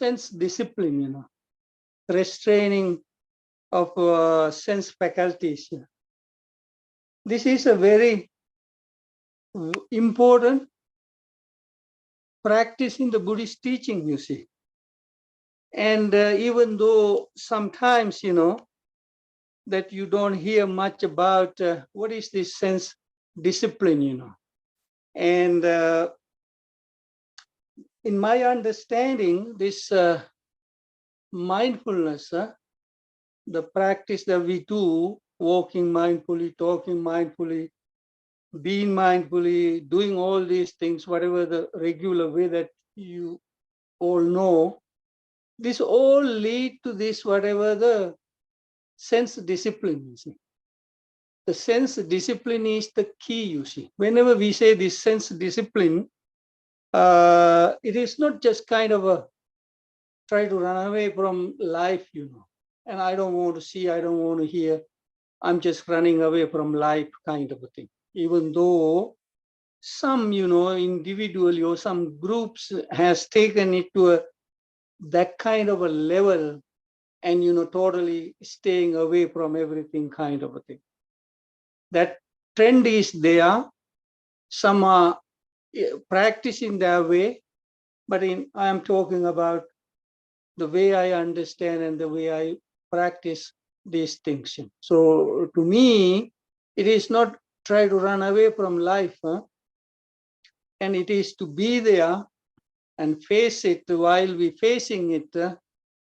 sense discipline, restraining of sense faculties. This is a very important practice in the Buddhist teaching, you see. And even though sometimes, that you don't hear much about what is this sense discipline, And in my understanding, this mindfulness, the practice that we do, walking mindfully, talking mindfully, being mindfully, doing all these things, whatever the regular way that you all know, this all lead to this, whatever the sense discipline, you see. The sense discipline is the key, you see. Whenever we say this sense discipline, it is not just kind of a try to run away from life, and I don't want to see, I don't want to hear, I'm just running away from life kind of a thing. Even though some, individually or some groups has taken it to that kind of a level and, totally staying away from everything kind of a thing. That trend is there. Some are practicing their way, but I am talking about the way I understand and the way I practice these things. So to me, it is not try to run away from life, and it is to be there and face it while we facing it,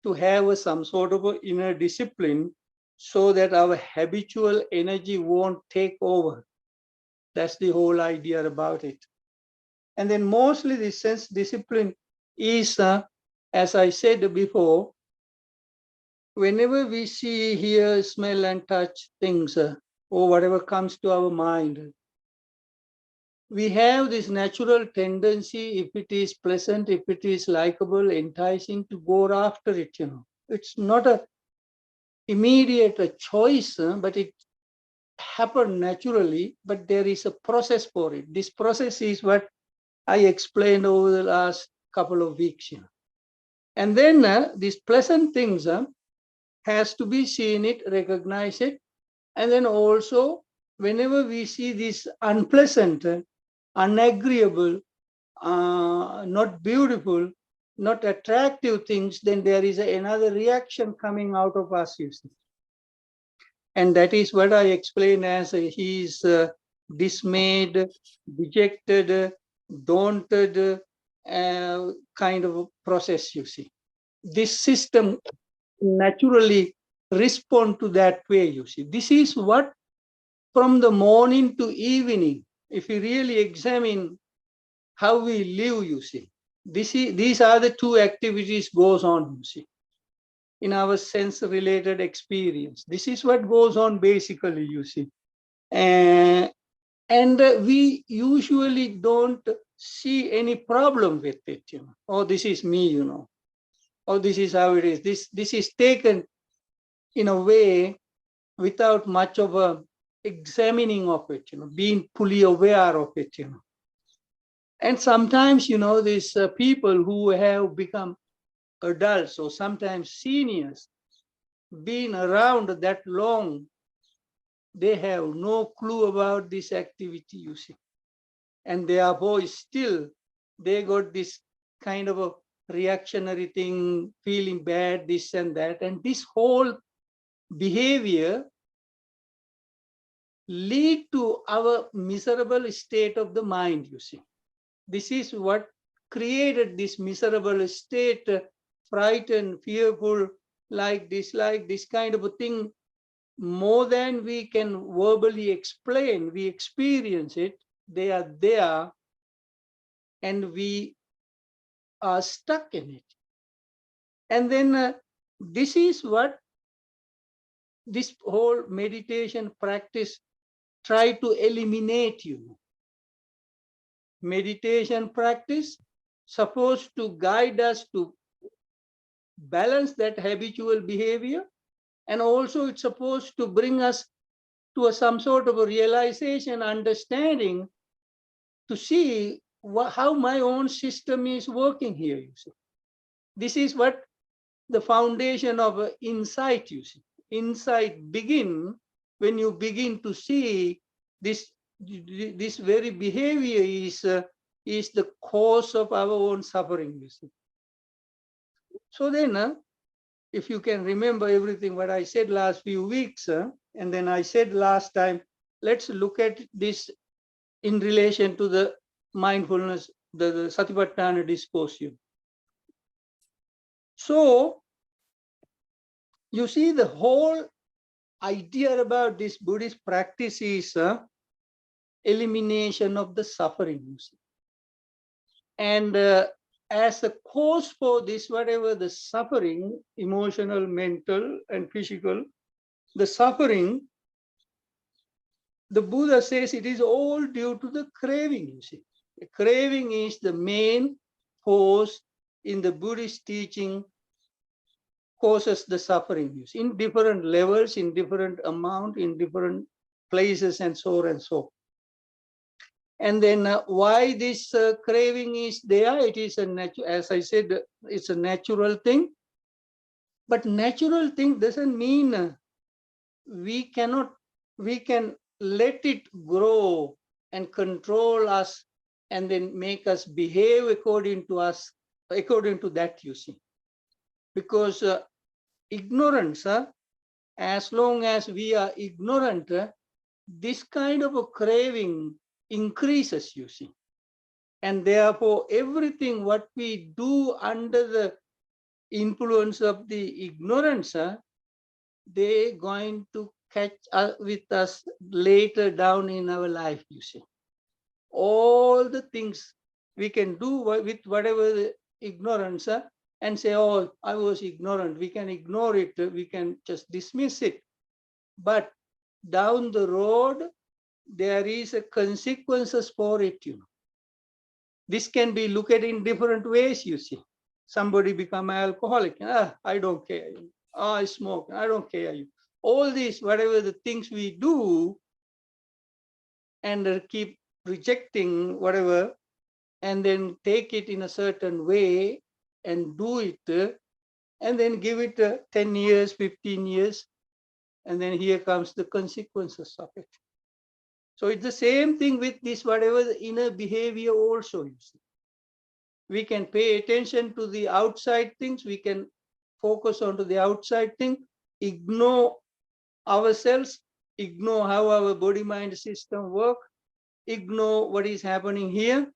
to have some sort of a inner discipline so that our habitual energy won't take over. That's the whole idea about it. And then mostly the sense discipline is, as I said before, whenever we see, hear, smell, and touch things, or whatever comes to our mind, we have this natural tendency, if it is pleasant, if it is likable, enticing, to go after it. It's not a immediate choice, but it happens naturally, but there is a process for it. This process is what I explained over the last couple of weeks. And then these pleasant things has to be seen it, recognize it, and then also whenever we see this unpleasant, unagreeable, not beautiful, not attractive things, then there is another reaction coming out of us, you see. And that is what I explain as he is dismayed, dejected, daunted kind of a process, you see. This system naturally respond to that way, you see. This is what from the morning to evening, if you really examine how we live, you see, these are the two activities goes on, you see, in our sense-related experience. This is what goes on basically, you see. And we usually don't see any problem with it, Oh, this is me, Oh, this is how it is. This is taken in a way without much of a examining of it, being fully aware of it, And sometimes, these people who have become adults or sometimes seniors, being around that long, they have no clue about this activity, you see. And therefore still they got this kind of a reactionary thing, feeling bad, this and that. And this whole behavior lead to our miserable state of the mind, you see. This is what created this miserable state, frightened, fearful, like this kind of a thing. More than we can verbally explain, we experience it, they are there, and we are stuck in it. And then this is what this whole meditation practice try to eliminate, Meditation practice supposed to guide us to balance that habitual behavior, and also it's supposed to bring us to some sort of a realization, understanding, to see how my own system is working here, you see. This is what the foundation of insight, you see. Insight begin when you begin to see this very behavior is the cause of our own suffering, you see. So then, if you can remember everything what I said last few weeks, and then I said last time, let's look at this in relation to the mindfulness, the Satipatthana discourse. So you see, the whole idea about this Buddhist practice is elimination of the suffering, you see. And as a cause for this, whatever the suffering, emotional, mental, and physical, the suffering, the Buddha says it is all due to the craving, you see. The craving is the main force in the Buddhist teaching, causes the suffering, you see, in different levels, in different amount, in different places, and so on and so. And then why this craving is there? It is a natural, as I said, it's a natural thing. But natural thing doesn't mean we can let it grow and control us and then make us behave according to that, you see. Because ignorance, as long as we are ignorant, this kind of a craving increases, you see. And therefore, everything what we do under the influence of the ignorance, they're going to catch up with us later down in our life, you see. All the things we can do with whatever the ignorance, and say, oh, I was ignorant. We can ignore it. We can just dismiss it. But down the road, there is a consequences for it, you know. This can be looked at in different ways, you see. Somebody become an alcoholic. I don't care. I smoke. I don't care. All these, whatever the things we do, and keep rejecting whatever, and then take it in a certain way and do it, and then give it 10 years, 15 years, and then here comes the consequences of it. So it's the same thing with this, whatever the inner behavior also, you see. We can pay attention to the outside things, we can focus on to the outside thing, ignore ourselves, ignore how our body-mind system work, ignore what is happening here,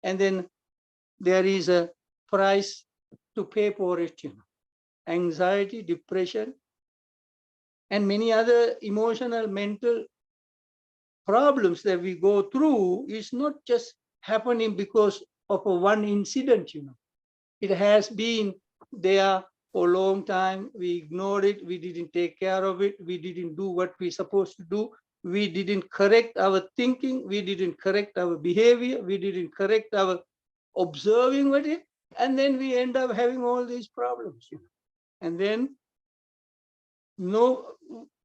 and then there is a price to pay for it, you know. Anxiety, depression, and many other emotional, mental problems that we go through is not just happening because of a one incident, you know. It has been there for a long time. We ignored it. We didn't take care of it. We didn't do what we're supposed to do. We didn't correct our thinking. We didn't correct our behavior. We didn't correct our observing with it. And then we end up having all these problems, you know. And then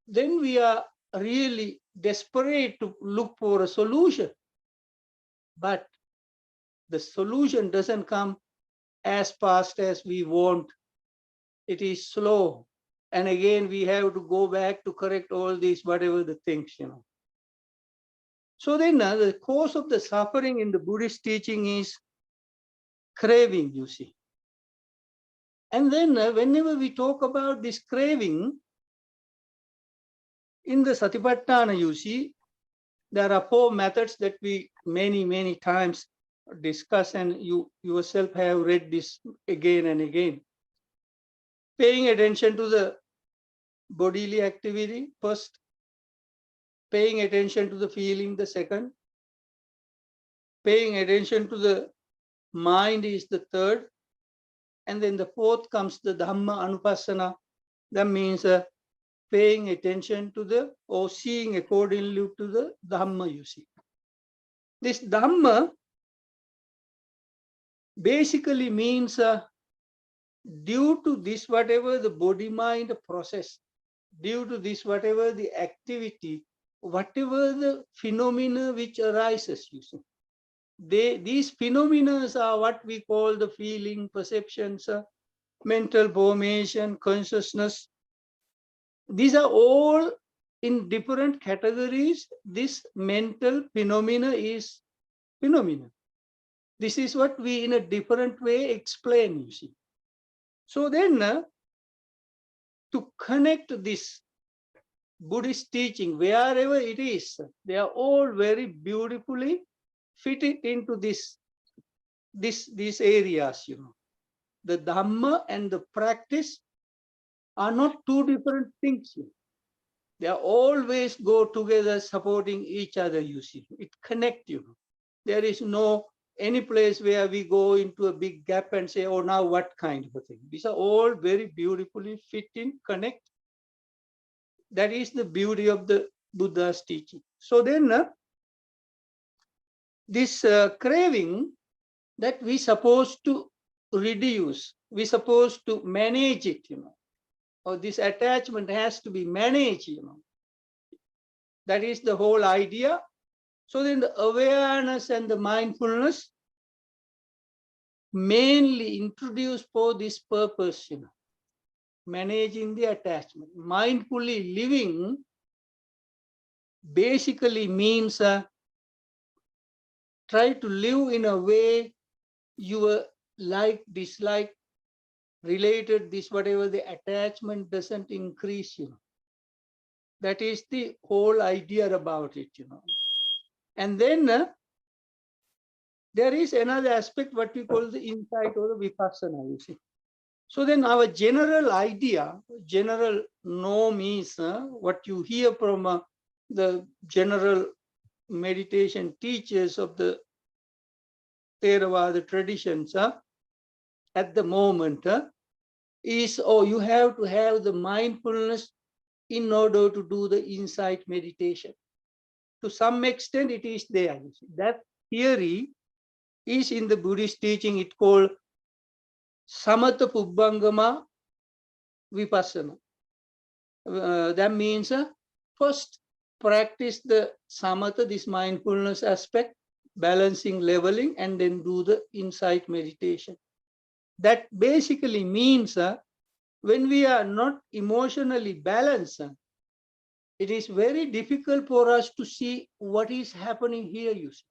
then we are really desperate to look for a solution. But the solution doesn't come as fast as we want. It is slow. And again, we have to go back to correct all these, whatever the things, you know. So then the cause of the suffering in the Buddhist teaching is craving, you see. And then whenever we talk about this craving, in the Satipatthana, you see, there are 4 methods that we many times discuss, and you yourself have read this again and again. Paying attention to the bodily activity first, paying attention to the feeling the second, paying attention to the mind is the third, and then the fourth comes the Dhamma anupassana. That means paying attention to or seeing accordingly to the Dhamma, you see. This Dhamma basically means due to this, whatever the body-mind process, due to this, whatever the activity, whatever the phenomena which arises, you see. These phenomena are what we call the feeling, perceptions, mental formation, consciousness. These are all in different categories. This mental phenomena is phenomena. This is what we in a different way explain, you see. So then to connect this Buddhist teaching, wherever it is, they are all very beautifully fitted into these areas, you know. The Dhamma and the practice are not two different things. They are always go together, supporting each other, you see. It connects, you know. There is no any place where we go into a big gap and say, oh, now what kind of a thing. These are all very beautifully fit in, connect. That is the beauty of the Buddha's teaching. So then this craving that we supposed to reduce, we supposed to manage it, you know, or this attachment has to be managed, you know. That is the whole idea. So then the awareness and the mindfulness mainly introduced for this purpose, you know, managing the attachment. Mindfully living basically means try to live in a way your like, dislike, related, this, whatever the attachment doesn't increase, you know. That is the whole idea about it, you know. And then there is another aspect, what we call the insight or the vipassana, you see. So then our general idea, general norm is what you hear from the general meditation teachers of the Theravada traditions at the moment is, oh, you have to have the mindfulness in order to do the insight meditation. To some extent, it is there. That theory is in the Buddhist teaching. It's called Samatha Pubbangama Vipassana. That means first practice the samatha, this mindfulness aspect, balancing, leveling, and then do the insight meditation. That basically means when we are not emotionally balanced, it is very difficult for us to see what is happening here, you see.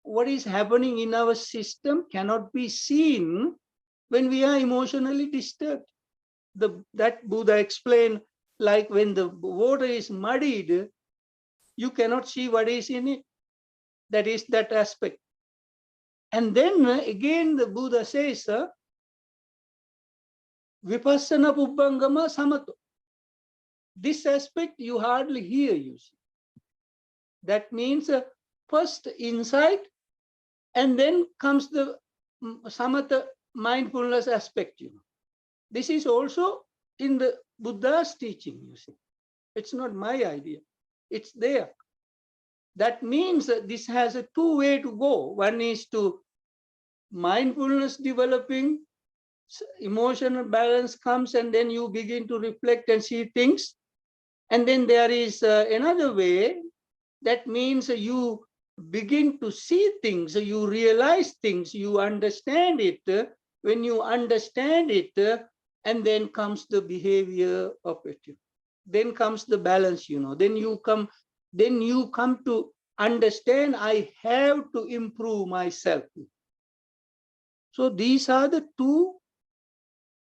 What is happening in our system cannot be seen when we are emotionally disturbed. That Buddha explained, like when the water is muddied, you cannot see what is in it. That is that aspect. And then again, the Buddha says, Vipassana Pubbangama Samato. This aspect you hardly hear, you see. That means first insight, and then comes the samatha mindfulness aspect, you know. This is also in the Buddha's teaching, you see. It's not my idea. It's there. That means this has a two-way to go. One is to mindfulness developing, emotional balance comes, and then you begin to reflect and see things. And then there is another way. That means you begin to see things, you realize things, you understand it. When you understand it, and then comes the behavior of it. Then comes the balance, you know. Then you come to understand, I have to improve myself. So these are the two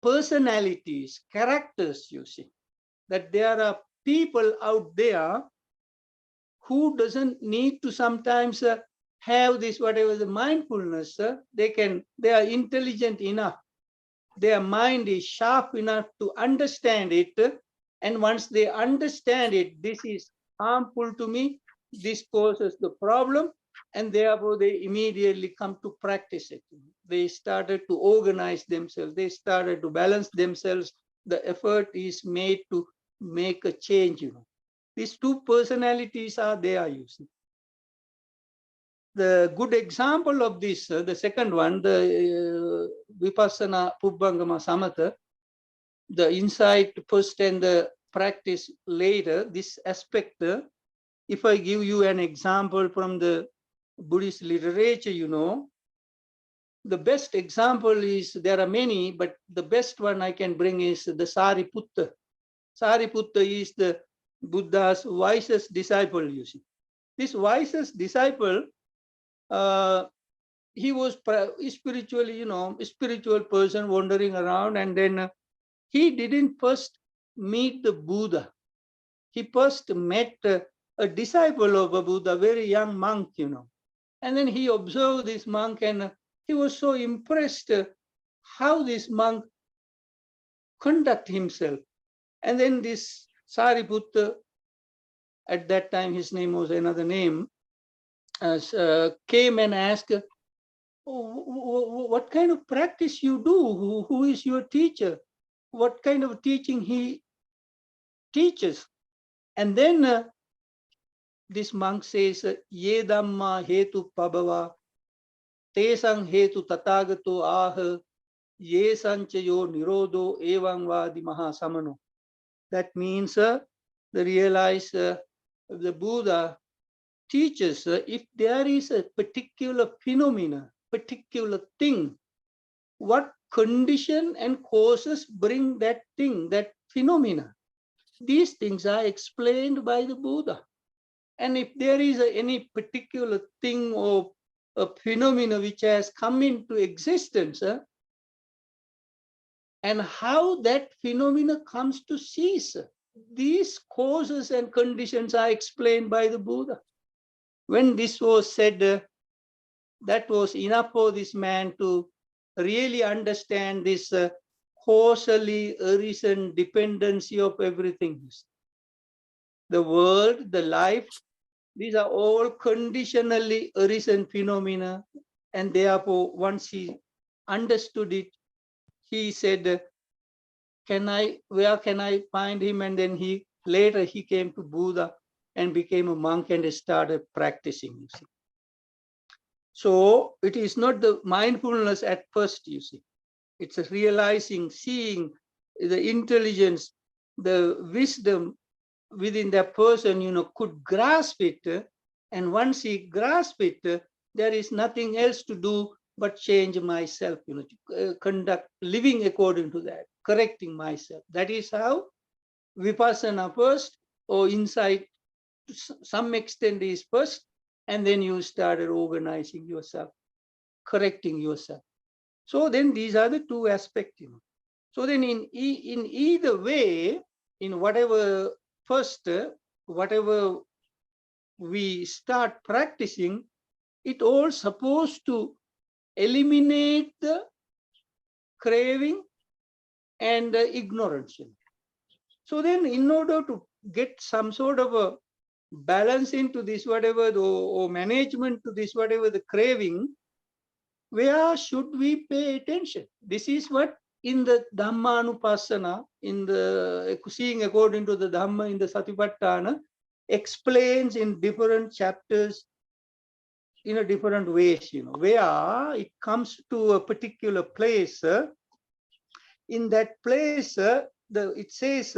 personalities, characters, you see, that there are people out there who doesn't need to sometimes have this, whatever the mindfulness, they are intelligent enough. Their mind is sharp enough to understand it. And once they understand it, this is harmful to me, this causes the problem, and therefore they immediately come to practice it. They started to organize themselves. They started to balance themselves. The effort is made to make a change, you know. These two personalities are there, you see. The good example of this, the second one, the Vipassana Pubbangama Samatha, the insight first and the practice later, this aspect, if I give you an example from the Buddhist literature, you know, The best example is, there are many, but the best one I can bring is the Sariputta. Sariputta is the Buddha's wisest disciple, you see. This wisest disciple, he was spiritually, spiritual person wandering around, and then he didn't first meet the Buddha. He first met a disciple of a Buddha, very young monk, and then he observed this monk, and he was so impressed how this monk conduct himself. And then this Sariputta, at that time his name was another name, came and asked, what kind of practice you do? Who is your teacher? What kind of teaching he teaches? And then this monk says, Ye Dhamma hetu pabhava, tesang hetu tatagato ah, ye sanchayo nirodo evang vadi mahasamano. That means the realize the Buddha teaches if there is a particular phenomena, particular thing, what condition and causes bring that thing, that phenomena. These things are explained by the Buddha. And if there is any particular thing or a phenomena which has come into existence, and how that phenomena comes to cease, these causes and conditions are explained by the Buddha. When this was said, that was enough for this man to really understand this causally arisen dependency of everything. The world, the life, these are all conditionally arisen phenomena. And therefore, once he understood it, he said, where can I find him? And then later he came to Buddha and became a monk and started practicing, you see. So it is not the mindfulness at first, you see. It's a realizing, seeing the intelligence, the wisdom within that person, could grasp it. And once he grasps it, there is nothing else to do but change myself, to conduct, living according to that, correcting myself. That is how Vipassana first, or insight to some extent is first, and then you started organizing yourself, correcting yourself. So then these are the two aspects. So then in either way, in whatever first, whatever we start practicing, it all supposed to eliminate the craving and the ignorance. So then in order to get some sort of a balance into this, whatever, or management to this, whatever the craving, where should we pay attention? This is what in the Dhammanupassana, in the seeing according to the Dhamma in the Satipatthana, explains in different chapters in a different ways, where it comes to a particular place. In that place, it says,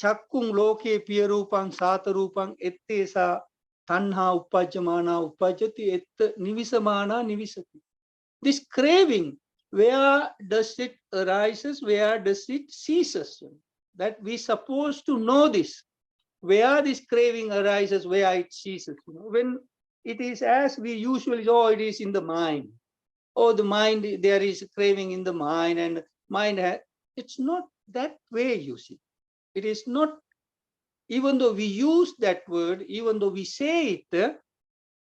Chakkung loke piyarupang satarupang ettesa tanha upajamana upajati et nivisamana nivisati. This craving, where does it arises, where does it ceases? That we supposed to know this. Where this craving arises, where it ceases. When it is as we usually know, it is in the mind. Oh, the mind, there is a craving in the mind, and mind it's not that way, you see. It is not, even though we use that word, even though we say it,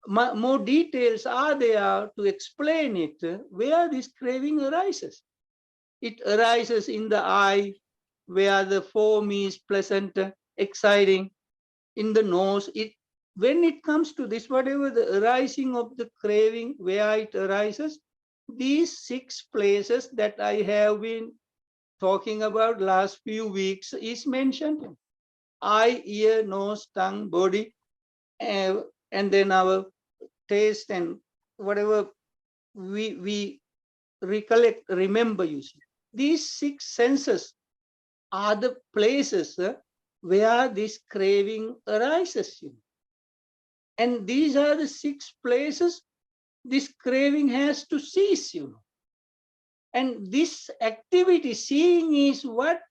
more details are there to explain it, where this craving arises. It arises in the eye, where the form is pleasant, exciting. In the nose, when it comes to this, whatever the arising of the craving, where it arises, these 6 places that I have been talking about last few weeks is mentioned. Eye, ear, nose, tongue, body, and then our taste and whatever we recollect, remember, you see. These 6 senses are the places where this craving arises. And these are the 6 places this craving has to cease, And this activity, seeing, is what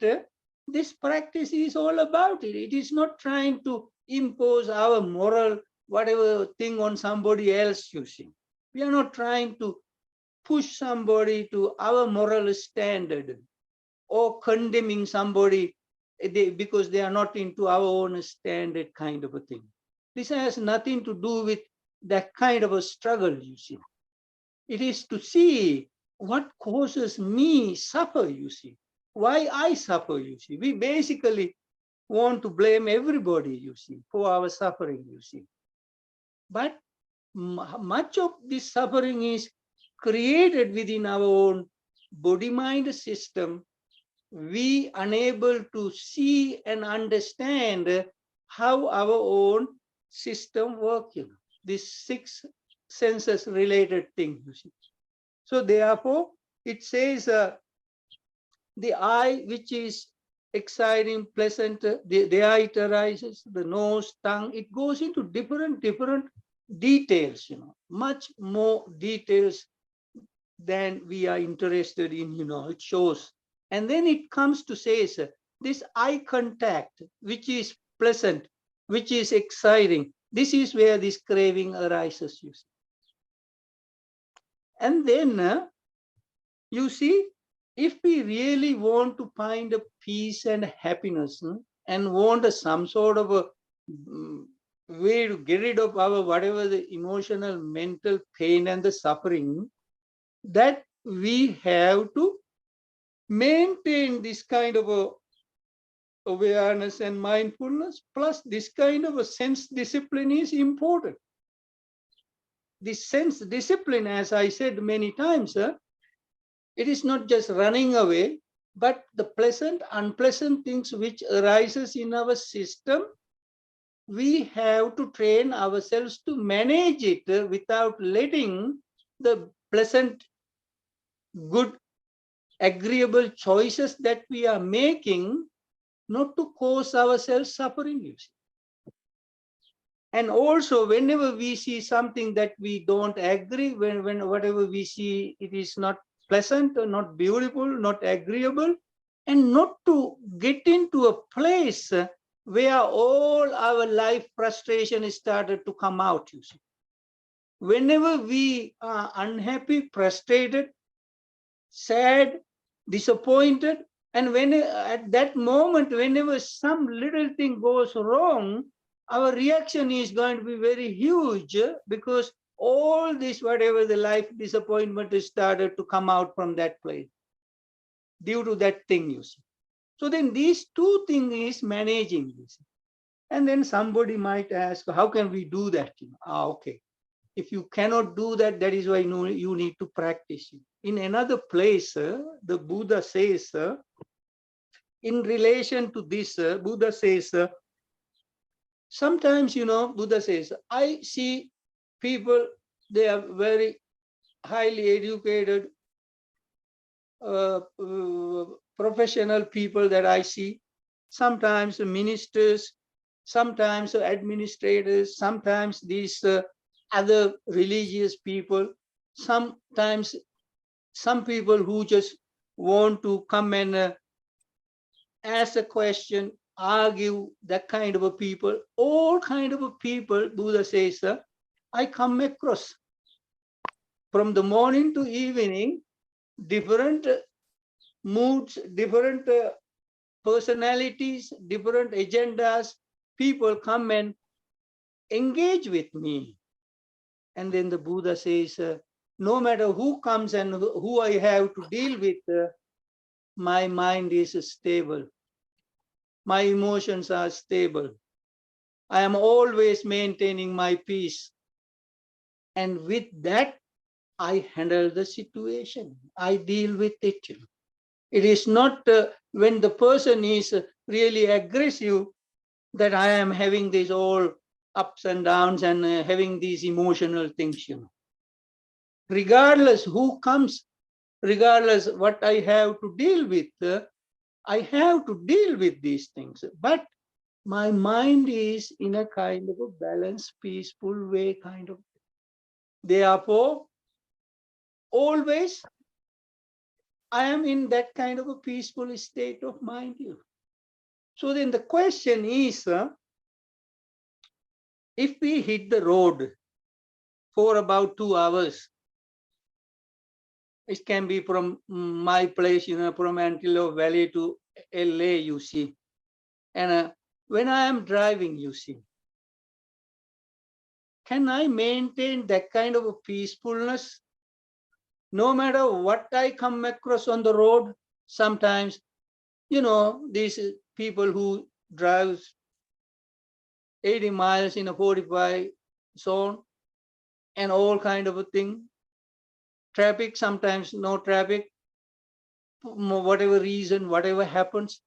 this practice is all about. It is not trying to impose our moral, whatever thing on somebody else, We are not trying to push somebody to our moral standard or condemning somebody because they are not into our own standard, kind of a thing. This has nothing to do with that kind of a struggle, It is to see what causes me suffer, Why I suffer, We basically want to blame everybody, for our suffering, But much of this suffering is created within our own body-mind system. We unable to see and understand how our own system works. These 6 senses related things. So therefore, it says the eye, which is exciting, pleasant, there it arises, the nose, tongue, it goes into different details, much more details than we are interested in, it shows. And then it comes to say, this eye contact, which is pleasant, which is exciting, this is where this craving arises, And then, you see, if we really want to find a peace and happiness and want some sort of a way to get rid of our whatever the emotional, mental pain and the suffering, that we have to maintain this kind of a awareness and mindfulness, plus this kind of a sense discipline is important. This sense discipline, as I said many times, it is not just running away, but the pleasant, unpleasant things which arises in our system, we have to train ourselves to manage it without letting the pleasant, good, agreeable choices that we are making not to cause ourselves suffering. And also, whenever we see something that we don't agree, when whatever we see, it is not pleasant or not beautiful, not agreeable, and not to get into a place where all our life frustration is started to come out. Whenever we are unhappy, frustrated, sad, disappointed, and when at that moment, whenever some little thing goes wrong, our reaction is going to be very huge, because all this, whatever the life disappointment is started to come out from that place due to that thing, So then these 2 things is managing this. And then somebody might ask, how can we do that? Okay. If you cannot do that, that is why you need to practice. In another place, the Buddha says, in relation to this, Buddha says, sometimes, Buddha says, I see people, they are very highly educated, professional people that I see, sometimes ministers, sometimes administrators, sometimes these other religious people, sometimes some people who just want to come and ask a question, argue, that kind of a people, all kind of a people, Buddha says, I come across from the morning to evening, different moods, different personalities, different agendas, people come and engage with me. And then the Buddha says, no matter who comes and who I have to deal with, my mind is stable. My emotions are stable. I am always maintaining my peace. And with that, I handle the situation. I deal with it. It is not when the person is really aggressive that I am having these all ups and downs and having these emotional things, Regardless who comes, regardless what I have to deal with, I have to deal with these things. But my mind is in a kind of a balanced, peaceful way, kind of. Therefore, always I am in that kind of a peaceful state of mind. So then the question is, if we hit the road for about 2 hours, it can be from my place, from Antelope Valley to LA, you see. And when I am driving, you see, can I maintain that kind of a peacefulness? No matter what I come across on the road, sometimes, these people who drive 80 miles in a 45 zone and all kind of a thing. Traffic, sometimes no traffic, whatever reason, whatever happens.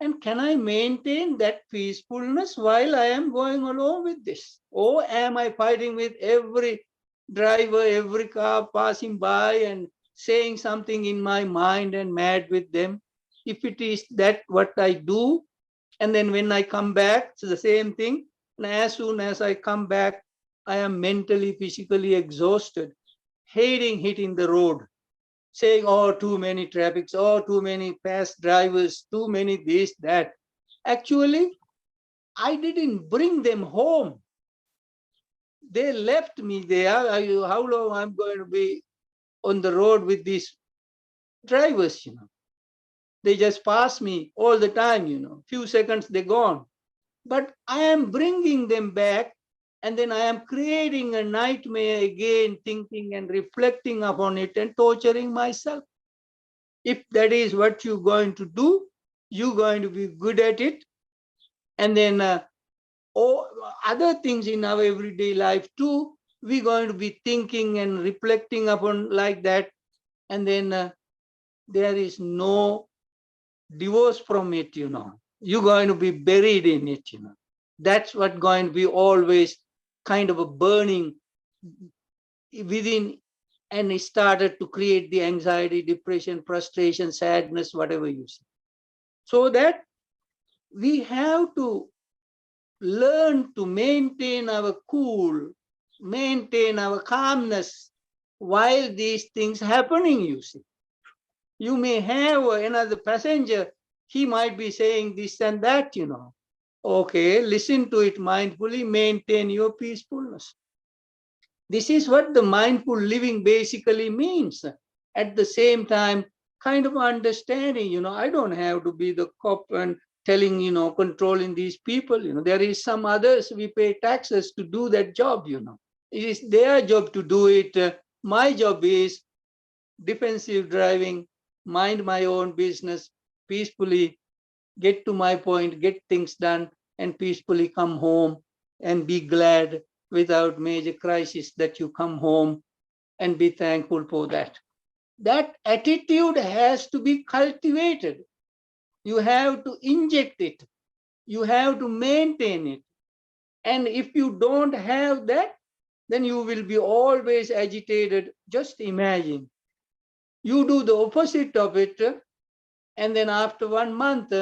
And can I maintain that peacefulness while I am going along with this? Or am I fighting with every driver, every car passing by and saying something in my mind and mad with them? If it is that what I do, and then when I come back, it's the same thing. And as soon as I come back, I am mentally, physically exhausted, hating hitting the road, saying, oh, too many traffics, oh, too many fast drivers, too many this, that. Actually, I didn't bring them home. They left me there. How long I'm going to be on the road with these drivers, They just pass me all the time, Few seconds, they're gone. But I am bringing them back, and then I am creating a nightmare again, thinking and reflecting upon it and torturing myself. If that is what you're going to do, you're going to be good at it. And then all other things in our everyday life too, we're going to be thinking and reflecting upon like that. And then there is no divorce from it, You're going to be buried in it, That's what going to be always kind of a burning within, and it started to create the anxiety, depression, frustration, sadness, whatever you see. So that we have to learn to maintain our cool, maintain our calmness while these things happening, you see. You may have another passenger, he might be saying this and that, Okay, listen to it mindfully, maintain your peacefulness. This is what the mindful living basically means. At the same time, kind of understanding, I don't have to be the cop and telling, controlling these people, there is some others, we pay taxes to do that job, It is their job to do it. My job is defensive driving, mind my own business, peacefully get to my point, get things done, and peacefully come home and be glad without major crisis that you come home, and be thankful for that. That attitude has to be cultivated. You have to inject it. You have to maintain it. And if you don't have that, then you will be always agitated. Just imagine. You do the opposite of it, and then after 1 month,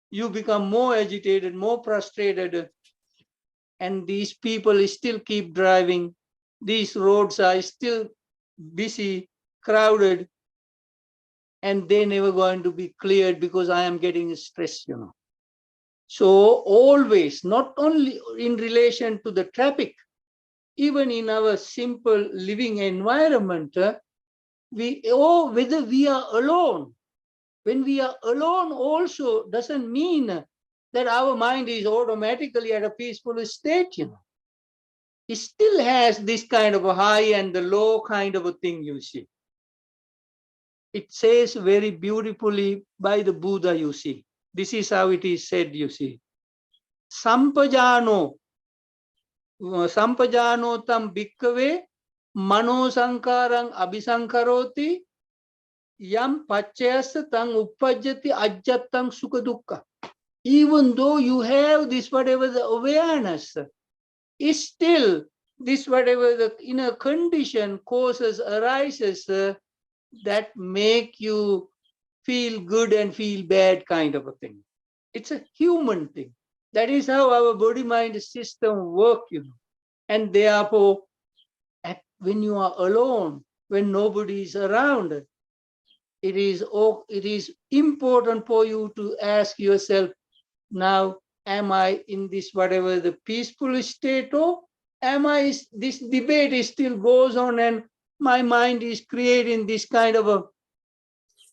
you become more agitated, more frustrated, and these people still keep driving. These roads are still busy, crowded, and they're never going to be cleared because I am getting stressed, So always, not only in relation to the traffic, even in our simple living environment, whether we are alone. When we are alone also doesn't mean that our mind is automatically at a peaceful state, It still has this kind of a high and the low kind of a thing, you see. It says very beautifully by the Buddha, you see. This is how it is said, you see. Sampajano tam bhikkave mano sankarang abhisankaroti yam paccayasa tang uppajjati ajjattang sukha dukkha. Even though you have this whatever the awareness, is still this whatever the inner condition causes arises that make you feel good and feel bad kind of a thing. It's a human thing. That is how our body-mind system works, And therefore, when you are alone, when nobody is around, it is important for you to ask yourself, now, am I in this whatever the peaceful state, or this debate is still goes on and my mind is creating this kind of a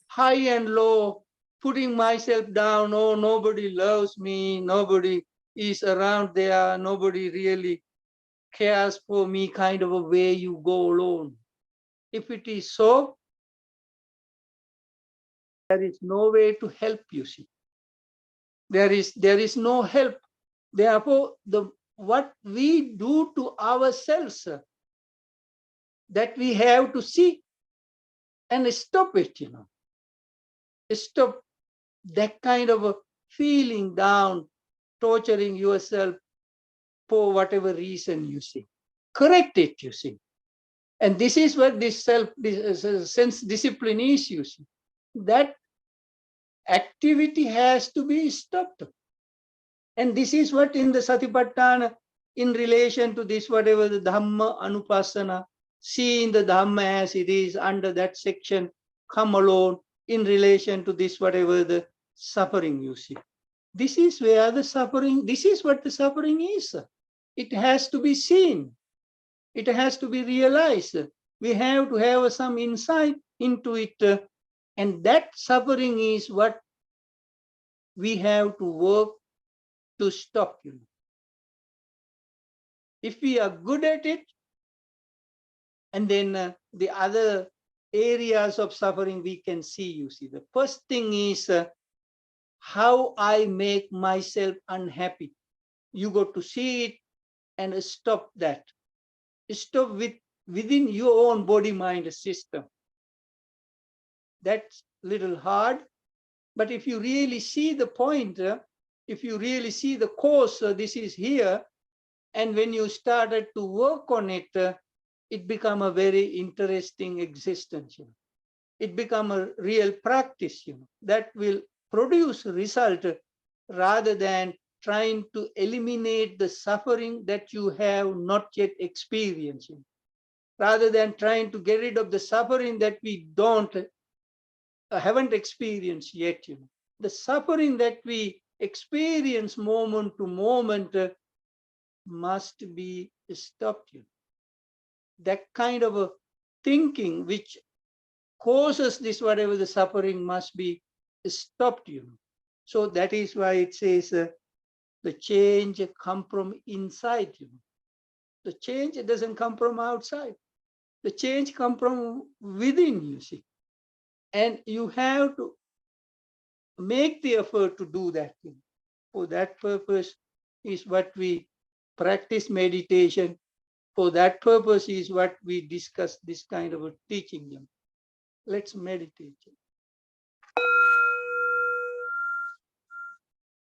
high and low, putting myself down, oh, nobody loves me, nobody is around there, nobody really cares for me, kind of a way you go alone. If it is so, there is no way to help you, see. There is no help. Therefore, what we do to ourselves, that we have to see and stop it, Stop that kind of a feeling down, torturing yourself for whatever reason you see. Correct it, you see. And this is what this sense discipline is, you see. That activity has to be stopped. And this is what in the Satipatthana, in relation to this, whatever the Dhamma Anupassana, seeing the Dhamma as it is under that section, come alone in relation to this, whatever the suffering you see. This is where the suffering, this is what the suffering is. It has to be seen. It has to be realized. We have to have some insight into it. And that suffering is what we have to work to stop. If we are good at it, and then the other areas of suffering we can see, you see. The first thing is how I make myself unhappy. You got to see it and stop that. Stop within your own body-mind system. That's little hard, but if you really see the point, if you really see the cause, this is here, and when you started to work on it, it become a very interesting existence. It become a real practice, that will produce result rather than trying to eliminate the suffering that you have not yet experienced. Rather than trying to get rid of the suffering that we haven't experienced yet. The suffering that we experience moment to moment must be stopped. That kind of a thinking which causes this, whatever the suffering, must be stopped. So that is why it says the change come from inside. The change doesn't come from outside. The change come from within, you see. And you have to make the effort to do that. For that purpose is what we practice meditation. For that purpose is what we discuss this kind of a teaching. Let's meditate.